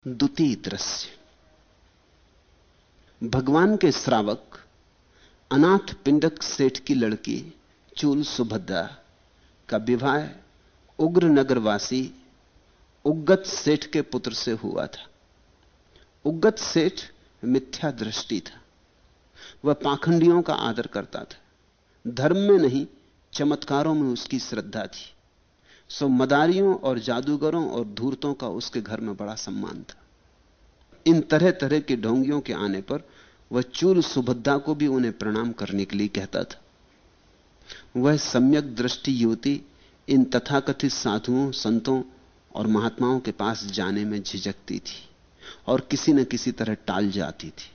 द्वितीय दृश्य। भगवान के श्रावक अनाथ पिंडक सेठ की लड़की चूल सुभद्रा का विवाह उग्र नगरवासी उग्गत सेठ के पुत्र से हुआ था। उग्गत सेठ मिथ्या दृष्टि था। वह पाखंडियों का आदर करता था। धर्म में नहीं, चमत्कारों में उसकी श्रद्धा थी। सो मदारियों और जादूगरों और धूर्तों का उसके घर में बड़ा सम्मान था। इन तरह तरह के ढोंगियों के आने पर वह चूल सुभद्रा को भी उन्हें प्रणाम करने के लिए कहता था। वह सम्यक दृष्टि युवती इन तथाकथित साधुओं, संतों और महात्माओं के पास जाने में झिझकती थी और किसी न किसी तरह टाल जाती थी।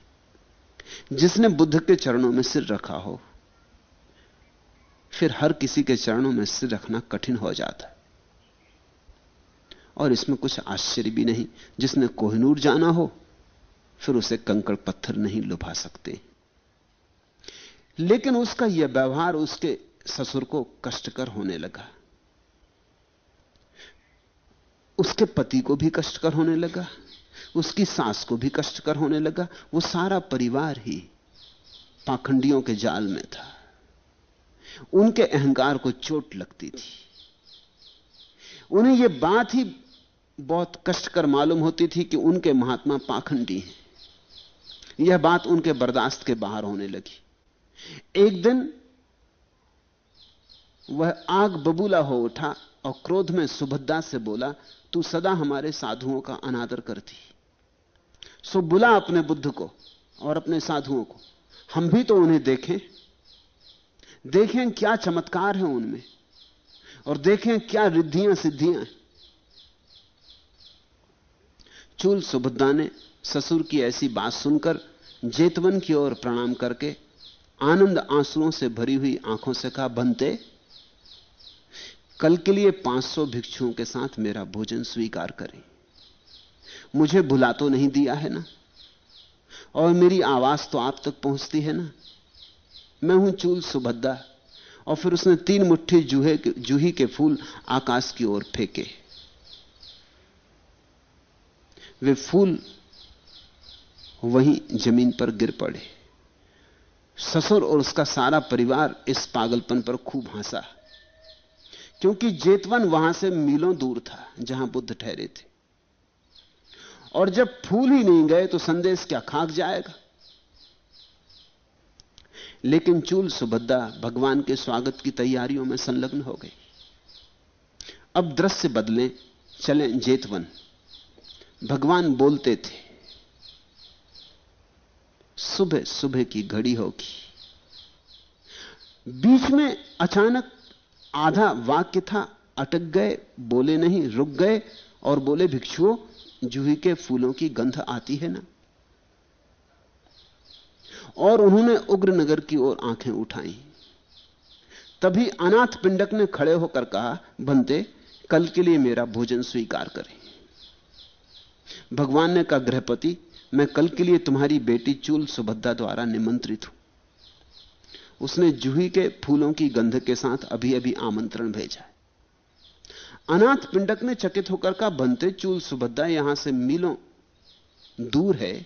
जिसने बुद्ध के चरणों में सिर रखा हो, फिर हर किसी के चरणों में सिर रखना कठिन हो जाता है। और इसमें कुछ आश्चर्य भी नहीं। जिसने कोहिनूर जाना हो, फिर उसे कंकड़ पत्थर नहीं लुभा सकते। लेकिन उसका यह व्यवहार उसके ससुर को कष्टकर होने लगा। उसके पति को भी कष्टकर होने लगा, उसकी सास को भी कष्टकर होने लगा। वो सारा परिवार ही पाखंडियों के जाल में था। उनके अहंकार को चोट लगती थी। उन्हें यह बात ही बहुत कष्टकर मालूम होती थी कि उनके महात्मा पाखंडी हैं। यह बात उनके बर्दाश्त के बाहर होने लगी। एक दिन वह आग बबूला हो उठा और क्रोध में सुभद्रा से बोला, तू सदा हमारे साधुओं का अनादर करती, सो बुला अपने बुद्ध को और अपने साधुओं को। हम भी तो उन्हें देखें क्या चमत्कार है उनमें, और देखें क्या रिद्धियां सिद्धियां हैं। चूल सुभद्रा ने ससुर की ऐसी बात सुनकर जेतवन की ओर प्रणाम करके आनंद आंसुओं से भरी हुई आंखों से कहा, बनते, कल के लिए 500 भिक्षुओं के साथ मेरा भोजन स्वीकार करें। मुझे भुला तो नहीं दिया है ना, और मेरी आवाज तो आप तक पहुंचती है ना। मैं हूं चूल सुभद्रा। और फिर उसने 3 मुट्ठी जूही के फूल आकाश की ओर फेंके। वे फूल वहीं जमीन पर गिर पड़े। ससुर और उसका सारा परिवार इस पागलपन पर खूब हंसा, क्योंकि जेतवन वहां से मीलों दूर था जहां बुद्ध ठहरे थे। और जब फूल ही नहीं गए तो संदेश क्या खाक जाएगा। लेकिन चूल सुभद्रा भगवान के स्वागत की तैयारियों में संलग्न हो गई। अब दृश्य बदले, चले जेतवन। भगवान बोलते थे। सुबह सुबह की घड़ी होगी। बीच में अचानक आधा वाक्य था, अटक गए, बोले नहीं, रुक गए और बोले, भिक्षुओं, जूही के फूलों की गंध आती है ना। और उन्होंने उग्रनगर की ओर आंखें उठाई। तभी अनाथ पिंडक ने खड़े होकर कहा, बनते, कल के लिए मेरा भोजन स्वीकार करें। भगवान ने कहा, गृहपति, मैं कल के लिए तुम्हारी बेटी चूल सुभद्रा द्वारा निमंत्रित हूं। उसने जूही के फूलों की गंध के साथ अभी अभी आमंत्रण भेजा है। अनाथ पिंडक ने चकित होकर कहा, बनते, चूल सुभद्रा यहां से मीलों दूर है,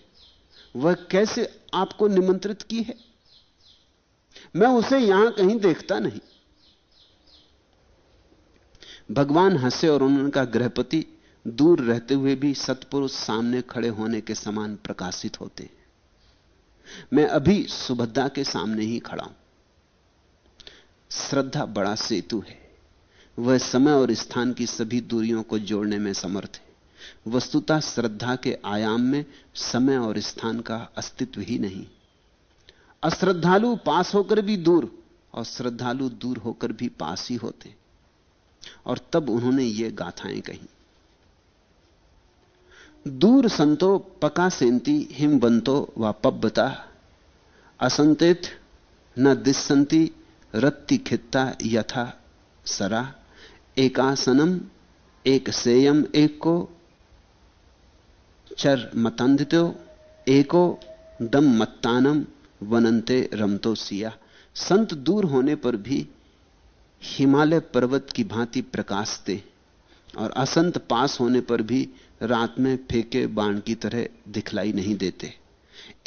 वह कैसे आपको निमंत्रित की है? मैं उसे यहां कहीं देखता नहीं। भगवान हंसे और उन्होंने कहा, गृहपति, दूर रहते हुए भी सत्पुरुष सामने खड़े होने के समान प्रकाशित होते हैं। मैं अभी सुभद्रा के सामने ही खड़ा हूं। श्रद्धा बड़ा सेतु है। वह समय और स्थान की सभी दूरियों को जोड़ने में समर्थ है। वस्तुतः श्रद्धा के आयाम में समय और स्थान का अस्तित्व ही नहीं। अश्रद्धालु पास होकर भी दूर, और श्रद्धालु दूर होकर भी पास ही होते। और तब उन्होंने ये गाथाएं कही। दूर संतो पका सेंती हिमवंतो व पब्बता, असंतेत न दिस्संती रत्ति खित्ता यथा सरा, एकासनम एक सेयम एक को चर मतंदितो एको दम मत्तानम वनंते रमतो सिया। संत दूर होने पर भी हिमालय पर्वत की भांति प्रकाशते, और असंत पास होने पर भी रात में फेंके बाण की तरह दिखलाई नहीं देते।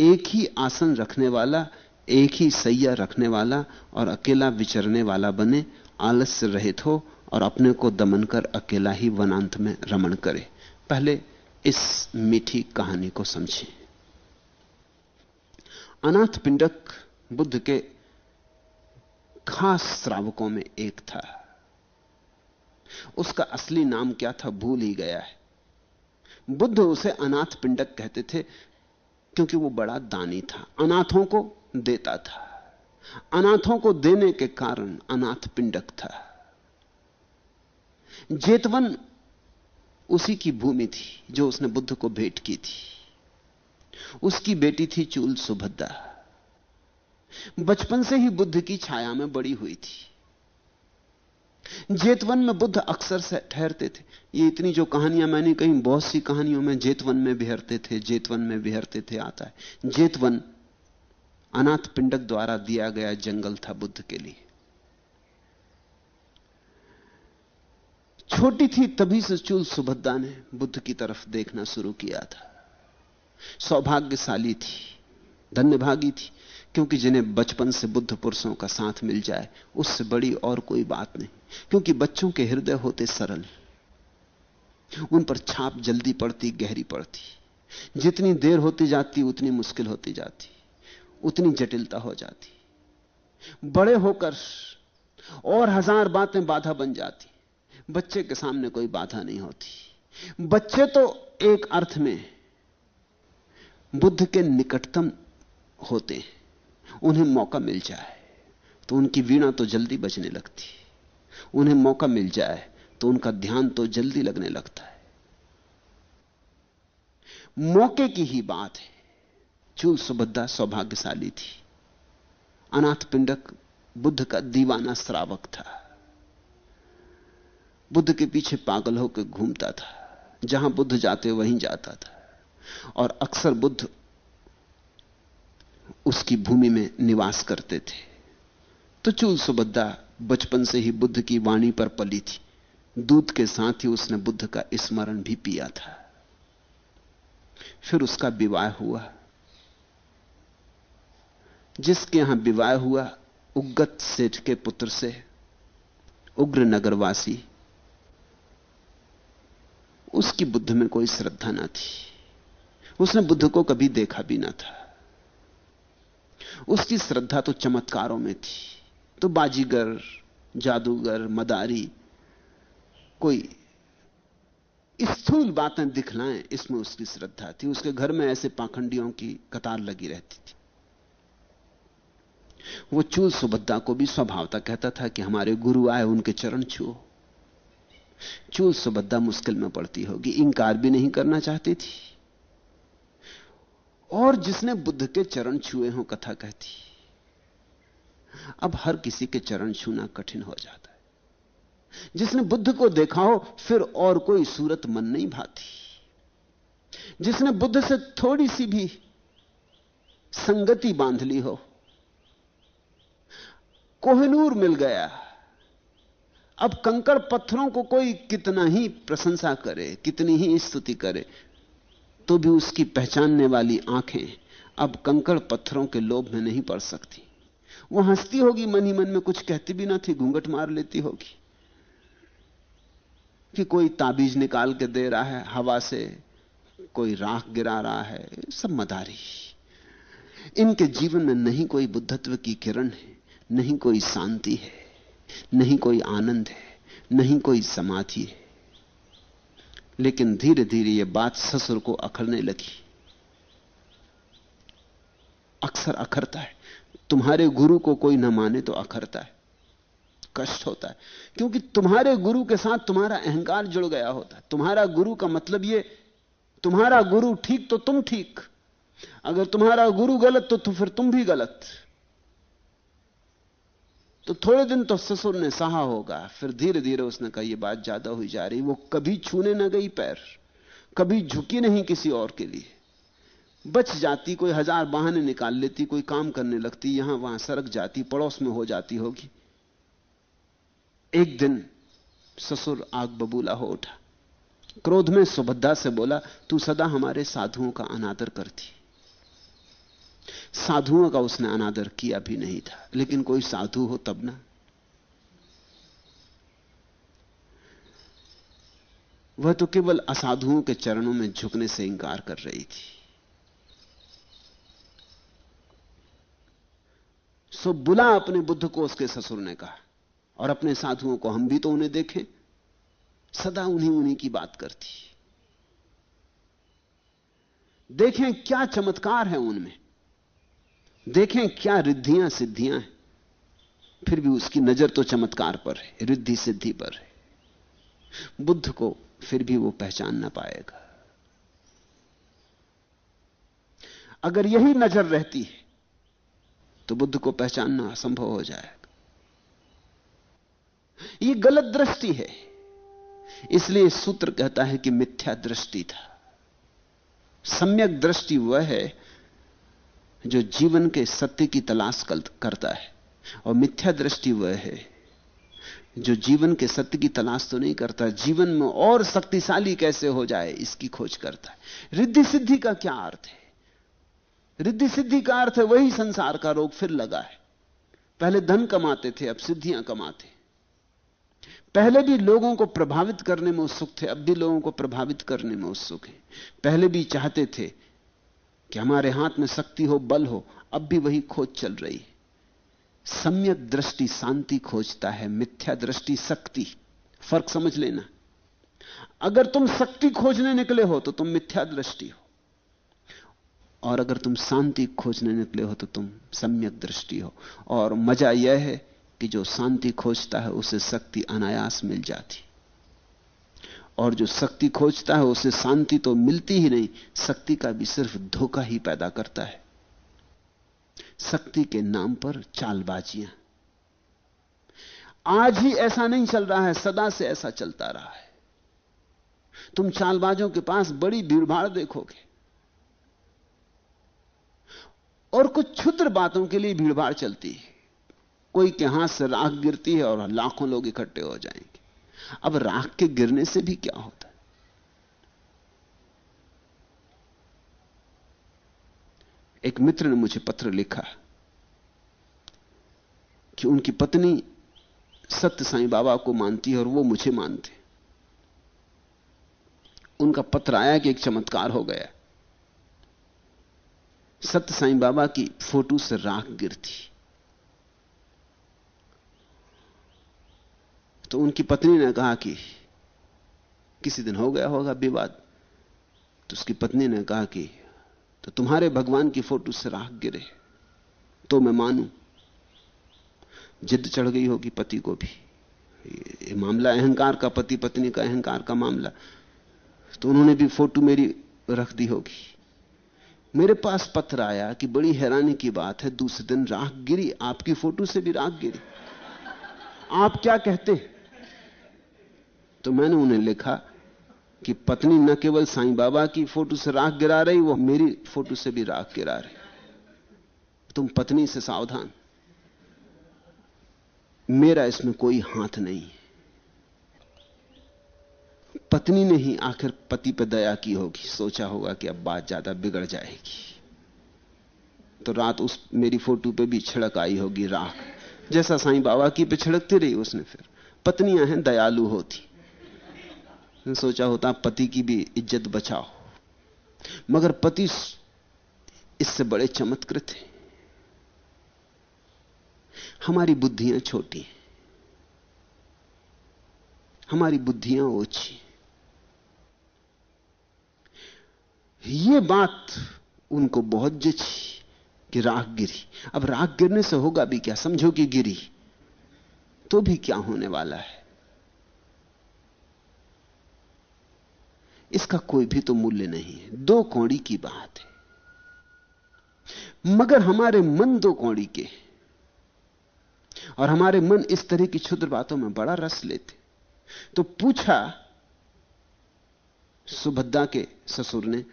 एक ही आसन रखने वाला, एक ही सैया रखने वाला और अकेला विचरने वाला बने, आलस्य रहित हो और अपने को दमन कर अकेला ही वनांत में रमण करे। पहले इस मीठी कहानी को समझें। अनाथ पिंडक बुद्ध के खास श्रावकों में एक था। उसका असली नाम क्या था भूल ही गया है। बुद्ध उसे अनाथ पिंडक कहते थे क्योंकि वो बड़ा दानी था, अनाथों को देता था। अनाथों को देने के कारण अनाथ पिंडक था। जेतवन उसी की भूमि थी जो उसने बुद्ध को भेंट की थी। उसकी बेटी थी चूल सुभद्रा। बचपन से ही बुद्ध की छाया में बड़ी हुई थी। जेतवन में बुद्ध अक्सर से ठहरते थे। ये इतनी जो कहानियां मैंने कही, बहुत सी कहानियों में जेतवन में बिहरते थे, जेतवन में बिहरते थे आता है। जेतवन अनाथ पिंडक द्वारा दिया गया जंगल था बुद्ध के लिए। छोटी थी तभी से चूल सुभद्रा ने बुद्ध की तरफ देखना शुरू किया था। सौभाग्यशाली थी, धन्यभागी थी, क्योंकि जिन्हें बचपन से बुद्ध पुरुषों का साथ मिल जाए उससे बड़ी और कोई बात नहीं। क्योंकि बच्चों के हृदय होते सरल, उन पर छाप जल्दी पड़ती, गहरी पड़ती। जितनी देर होती जाती उतनी मुश्किल होती जाती, उतनी जटिलता हो जाती। बड़े होकर और हजार बातें बाधा बन जाती। बच्चे के सामने कोई बाधा नहीं होती। बच्चे तो एक अर्थ में बुद्ध के निकटतम होते हैं। उन्हें मौका मिल जाए तो उनकी वीणा तो जल्दी बजने लगती। उन्हें मौका मिल जाए तो उनका ध्यान तो जल्दी लगने लगता है। मौके की ही बात है। चूल सुभद्रा सौभाग्यशाली थी। अनाथ पिंडक बुद्ध का दीवाना श्रावक था। बुद्ध के पीछे पागल होकर घूमता था, जहां बुद्ध जाते वहीं जाता था, और अक्सर बुद्ध उसकी भूमि में निवास करते थे। तो चूल सुभद्रा बचपन से ही बुद्ध की वाणी पर पली थी। दूध के साथ ही उसने बुद्ध का स्मरण भी पिया था। फिर उसका विवाह हुआ। जिसके यहां विवाह हुआ उग्गत सेठ के पुत्र से, उग्र नगरवासी, उसकी बुद्ध में कोई श्रद्धा ना थी। उसने बुद्ध को कभी देखा भी ना था। उसकी श्रद्धा तो चमत्कारों में थी। तो बाजीगर, जादूगर, मदारी, कोई स्थूल बातें दिखलाएं, इसमें उसकी श्रद्धा थी। उसके घर में ऐसे पाखंडियों की कतार लगी रहती थी। वो चूल सुभद्रा को भी स्वभावता कहता था कि हमारे गुरु आए, उनके चरण छुओ। चूल सुभद्रा मुश्किल में पड़ती होगी, इंकार भी नहीं करना चाहती थी। और जिसने बुद्ध के चरण छुए हों, कथा कहती, अब हर किसी के चरण छूना कठिन हो जाता है। जिसने बुद्ध को देखा हो फिर और कोई सूरत मन नहीं भाती। जिसने बुद्ध से थोड़ी सी भी संगति बांध ली हो, कोहिनूर मिल गया। अब कंकड़ पत्थरों को कोई कितना ही प्रशंसा करे, कितनी ही स्तुति करे, तो भी उसकी पहचानने वाली आंखें अब कंकड़ पत्थरों के लोभ में नहीं पड़ सकती। वो हंसती होगी, मन ही मन में कुछ कहती भी ना थी, घूंघट मार लेती होगी कि कोई ताबीज निकाल के दे रहा है हवा से, कोई राख गिरा रहा है, सब मदारी। इनके जीवन में नहीं कोई बुद्धत्व की किरण है, नहीं कोई शांति है, नहीं कोई आनंद है, नहीं कोई समाधि है। लेकिन धीरे धीरे यह बात ससुर को अखरने लगी। अक्सर अखरता है। तुम्हारे गुरु को कोई न माने तो अखरता है, कष्ट होता है। क्योंकि तुम्हारे गुरु के साथ तुम्हारा अहंकार जुड़ गया होता है। तुम्हारा गुरु का मतलब यह, तुम्हारा गुरु ठीक तो तुम ठीक, अगर तुम्हारा गुरु गलत तो फिर तुम भी गलत। तो थोड़े दिन तो ससुर ने सहा होगा, फिर धीरे धीरे उसने कहा यह बात ज्यादा हुई जा रही। वो कभी छूने न गई पैर, कभी झुकी नहीं किसी और के लिए। बच जाती, कोई हजार बहाने निकाल लेती, कोई काम करने लगती, यहां वहां सरक जाती, पड़ोस में हो जाती होगी। एक दिन ससुर आग बबूला हो उठा। क्रोध में सुभद्रा से बोला, तू सदा हमारे साधुओं का अनादर करती। साधुओं का उसने अनादर किया भी नहीं था, लेकिन कोई साधु हो तब ना। वह तो केवल असाधुओं के चरणों में झुकने से इंकार कर रही थी। सो बुला अपने बुद्ध को, उसके ससुर ने कहा, और अपने साधुओं को, हम भी तो उन्हें देखें, सदा उन्हीं उन्हीं की बात करती। देखें क्या चमत्कार है उनमें, देखें क्या रिद्धियां सिद्धियां हैं। फिर भी उसकी नजर तो चमत्कार पर है, रिद्धि सिद्धि पर है। बुद्ध को फिर भी वो पहचान ना पाएगा। अगर यही नजर रहती है तो बुद्ध को पहचानना असंभव हो जाएगा। ये गलत दृष्टि है। इसलिए सूत्र कहता है कि मिथ्या दृष्टि था। सम्यक दृष्टि वह है जो जीवन के सत्य की तलाश करता है, और मिथ्या दृष्टि वह है जो जीवन के सत्य की तलाश तो नहीं करता, जीवन में और शक्तिशाली कैसे हो जाए इसकी खोज करता है। रिद्धि सिद्धि का क्या अर्थ है? रिद्धि सिद्धि का अर्थ है वही संसार का रोग फिर लगा है। पहले धन कमाते थे, अब सिद्धियां कमाते। पहले भी लोगों को प्रभावित करने में उत्सुक थे, अब भी लोगों को प्रभावित करने में उत्सुक हैं। पहले भी चाहते थे कि हमारे हाथ में शक्ति हो, बल हो, अब भी वही खोज चल रही है। सम्यक दृष्टि शांति खोजता है, मिथ्या दृष्टि शक्ति। फर्क समझ लेना। अगर तुम शक्ति खोजने निकले हो तो तुम मिथ्या दृष्टि हो, और अगर तुम शांति खोजने निकले हो तो तुम सम्यक दृष्टि हो। और मजा यह है कि जो शांति खोजता है उसे शक्ति अनायास मिल जाती, और जो शक्ति खोजता है उसे शांति तो मिलती ही नहीं, शक्ति का भी सिर्फ धोखा ही पैदा करता है। शक्ति के नाम पर चालबाजियां। आज ही ऐसा नहीं चल रहा है, सदा से ऐसा चलता रहा है। तुम चालबाजों के पास बड़ी भीड़भाड़ देखोगे, और कुछ क्षुद्र बातों के लिए भीड़भाड़ चलती है। कोई के हाथ से राख गिरती है और लाखों लोग इकट्ठे हो जाएंगे। अब राख के गिरने से भी क्या होता है? एक मित्र ने मुझे पत्र लिखा कि उनकी पत्नी सत्य साईं बाबा को मानती है और वो मुझे मानते। उनका पत्र आया कि एक चमत्कार हो गया। सत्य साईं बाबा की फोटो से राख गिरती, तो उनकी पत्नी ने कहा कि किसी दिन हो गया होगा विवाद। तो उसकी पत्नी ने कहा कि तो तुम्हारे भगवान की फोटो से राख गिरे तो मैं मानूं। जिद चढ़ गई होगी पति को भी। ये मामला अहंकार का, पति पत्नी का अहंकार का मामला, तो उन्होंने भी फोटो मेरी रख दी होगी। मेरे पास पत्र आया कि बड़ी हैरानी की बात है, दूसरे दिन राख गिरी, आपकी फोटो से भी राख गिरी, आप क्या कहते? तो मैंने उन्हें लिखा कि पत्नी न केवल साईं बाबा की फोटो से राख गिरा रही, वो मेरी फोटो से भी राख गिरा रही। तुम पत्नी से सावधान, मेरा इसमें कोई हाथ नहीं। पत्नी ने ही आखिर पति पर दया की होगी, सोचा होगा कि अब बात ज्यादा बिगड़ जाएगी, तो रात उस मेरी फोटो पे भी छिड़क आई होगी राख, जैसा साईं बाबा की पे छिड़कती रही उसने। फिर पत्नियां हैं, दयालु होती, सोचा होता पति की भी इज्जत बचाओ। मगर पति इससे बड़े चमत्कृत हैं। हमारी बुद्धियां छोटी हैं, हमारी बुद्धियां ओछी। ये बात उनको बहुत जची कि राख गिरी। अब राख गिरने से होगा भी क्या? समझो कि गिरी तो भी क्या होने वाला है? इसका कोई भी तो मूल्य नहीं है, दो कौड़ी की बात है। मगर हमारे मन दो कौड़ी के, और हमारे मन इस तरह की क्षुद्र बातों में बड़ा रस लेते। तो पूछा सुभद्रा के ससुर ने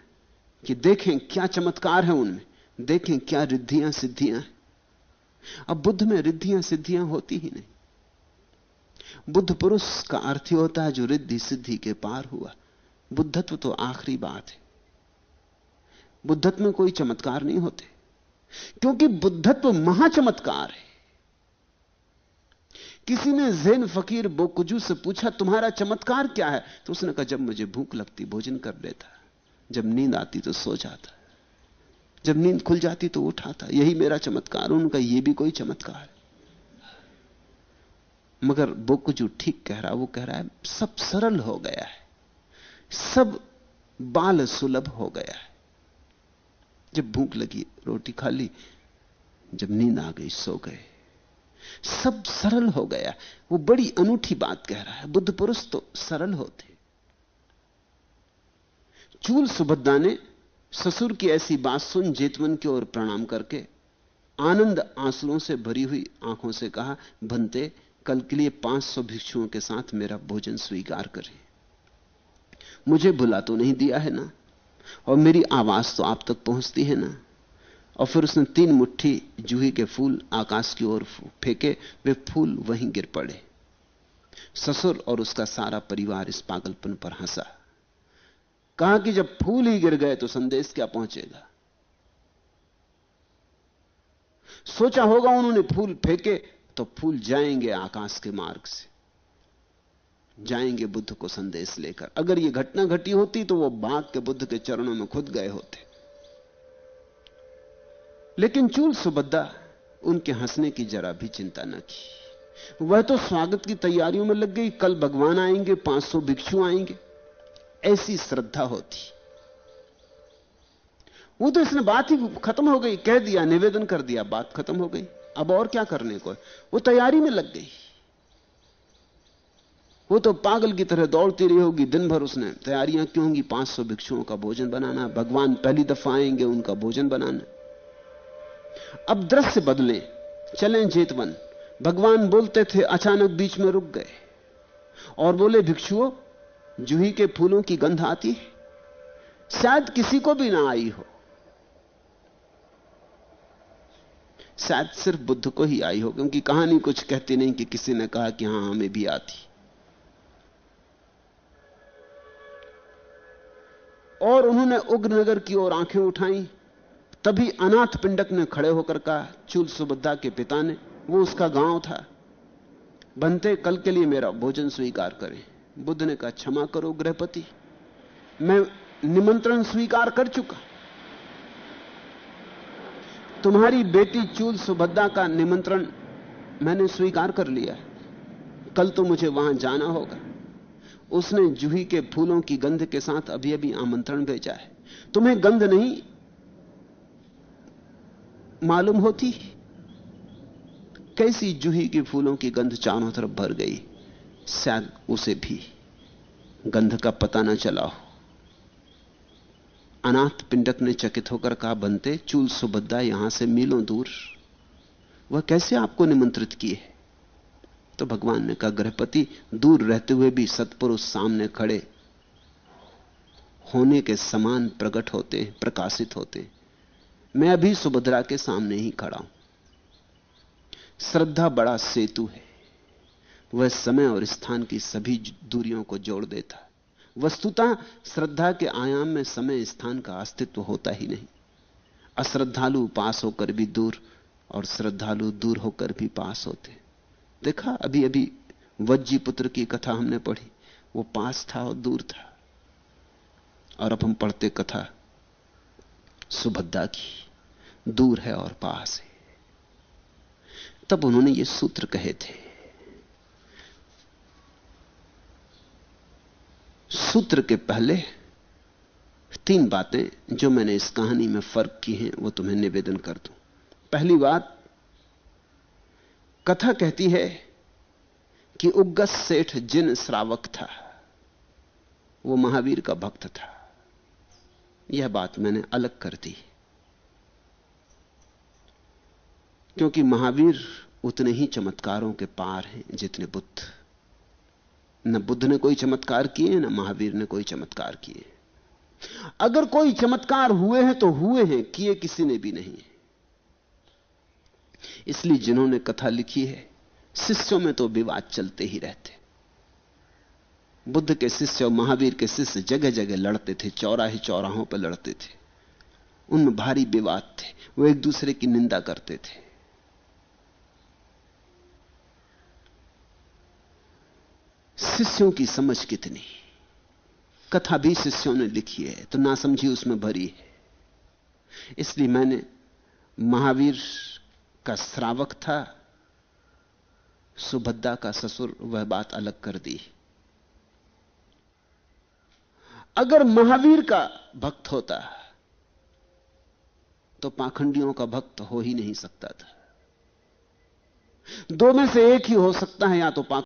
कि देखें क्या चमत्कार है उनमें, देखें क्या रिद्धियां सिद्धियां हैं। अब बुद्ध में रिद्धियां सिद्धियां होती ही नहीं। बुद्ध पुरुष का अर्थ ही होता है जो रिद्धि सिद्धि के पार हुआ। बुद्धत्व तो आखिरी बात है। बुद्धत्व में कोई चमत्कार नहीं होते, क्योंकि बुद्धत्व महाचमत्कार है। किसी ने ज़ेन फकीर बोकुजू से पूछा तुम्हारा चमत्कार क्या है, तो उसने कहा जब मुझे भूख लगती भोजन कर लेता, जब नींद आती तो सो जाता, जब नींद खुल जाती तो उठाता, यही मेरा चमत्कार। उनका यह भी कोई चमत्कार है। मगर बोकुजू ठीक कह रहा, वो कह रहा है सब सरल हो गया है, सब बाल सुलभ हो गया है। जब भूख लगी रोटी खा ली, जब नींद आ गई सो गए, सब सरल हो गया। वो बड़ी अनूठी बात कह रहा है। बुद्ध पुरुष तो सरल होते। चूल सुभद्दा ने ससुर की ऐसी बात सुन जेतवन की ओर प्रणाम करके आनंद आंसुओं से भरी हुई आंखों से कहा, भंते कल के लिए 500 भिक्षुओं के साथ मेरा भोजन स्वीकार करें। मुझे भुला तो नहीं दिया है ना, और मेरी आवाज तो आप तक पहुंचती है ना। और फिर उसने 3 मुट्ठी जूही के फूल आकाश की ओर फेंके, वे फूल वहीं गिर पड़े। ससुर और उसका सारा परिवार इस पागलपन पर हंसा। कहा कि जब फूल ही गिर गए तो संदेश क्या पहुंचेगा। सोचा होगा उन्होंने फूल फेंके तो फूल जाएंगे आकाश के मार्ग से, जाएंगे बुद्ध को संदेश लेकर। अगर यह घटना घटी होती तो वो भाग के बुद्ध के चरणों में खुद गए होते। लेकिन चूल सुभद्दा उनके हंसने की जरा भी चिंता न की। वह तो स्वागत की तैयारियों में लग गई। कल भगवान आएंगे, 500 भिक्षु आएंगे, ऐसी श्रद्धा होती। वो तो इसने बात ही खत्म हो गई, कह दिया, निवेदन कर दिया, बात खत्म हो गई। अब और क्या करने को है। वो तैयारी में लग गई। वो तो पागल की तरह दौड़ती रही होगी दिन भर। उसने तैयारियां क्यों होंगी, 500 भिक्षुओं का भोजन बनाना, भगवान पहली दफा आएंगे, उनका भोजन बनाना। अब दृश्य बदले, चलें जेतवन। भगवान बोलते थे, अचानक बीच में रुक गए और बोले, भिक्षुओं जूही के फूलों की गंध आती है। शायद किसी को भी ना आई हो, शायद सिर्फ बुद्ध को ही आई हो, क्योंकि कहानी कुछ कहती नहीं कि किसी ने कहा कि हां हमें भी आती। और उन्होंने उग्रनगर की ओर आंखें उठाई। तभी अनाथ पिंडक ने खड़े होकर कहा, चूल सुभद्दा के पिता ने, वो उसका गांव था, बनते कल के लिए मेरा भोजन स्वीकार करें। बुद्ध ने कहा, क्षमा करो गृहपति, मैं निमंत्रण स्वीकार कर चुका। तुम्हारी बेटी चूल सुभद्दा का निमंत्रण मैंने स्वीकार कर लिया। कल तो मुझे वहां जाना होगा। उसने जूही के फूलों की गंध के साथ अभी अभी आमंत्रण भेजा है। तुम्हें गंध नहीं मालूम होती? कैसी जूही के फूलों की गंध चारों तरफ भर गई, शायद उसे भी गंध का पता न चला हो। अनाथ पिंडक ने चकित होकर कहा, बनते चूल सुभद्दा यहां से मीलों दूर, वह कैसे आपको निमंत्रित किए? तो भगवान ने कहा, गृहपति दूर रहते हुए भी सत्पुरुष सामने खड़े होने के समान प्रकट होते, प्रकाशित होते। मैं अभी सुभद्रा के सामने ही खड़ा हूं। श्रद्धा बड़ा सेतु है, वह समय और स्थान की सभी दूरियों को जोड़ देता है। वस्तुतः श्रद्धा के आयाम में समय स्थान का अस्तित्व होता ही नहीं। अश्रद्धालु पास होकर भी दूर और श्रद्धालु दूर होकर भी पास होते। देखा अभी अभी वज्जी पुत्र की कथा हमने पढ़ी, वो पास था और दूर था। और अब हम पढ़ते कथा सुभद्दा की, दूर है और पास है। तब उन्होंने ये सूत्र कहे थे। सूत्र के पहले 3 बातें जो मैंने इस कहानी में फर्क की हैं वो तुम्हें निवेदन कर दूं। पहली बात, कथा कहती है कि उग्गत सेठ जिन श्रावक था वो महावीर का भक्त था। यह बात मैंने अलग कर दी, क्योंकि महावीर उतने ही चमत्कारों के पार हैं जितने बुद्ध। न बुद्ध ने कोई चमत्कार किए, न महावीर ने कोई चमत्कार किए। अगर कोई चमत्कार हुए हैं तो हुए हैं, किए किसी ने भी नहीं। इसलिए जिन्होंने कथा लिखी है शिष्यों में तो विवाद चलते ही रहते। बुद्ध के शिष्य और महावीर के शिष्य जगह जगह लड़ते थे, चौराहे चौराहों पर लड़ते थे। उनमें भारी विवाद थे, वो एक दूसरे की निंदा करते थे। शिष्यों की समझ कितनी, कथा भी शिष्यों ने लिखी है तो नासमझी उसमें भरी है। इसलिए मैंने महावीर का श्रावक था, सुभद्रा का ससुर, वह बात अलग कर दी। अगर महावीर का भक्त होता तो पाखंडियों का भक्त हो ही नहीं सकता था। दो में से एक ही हो सकता है, या तो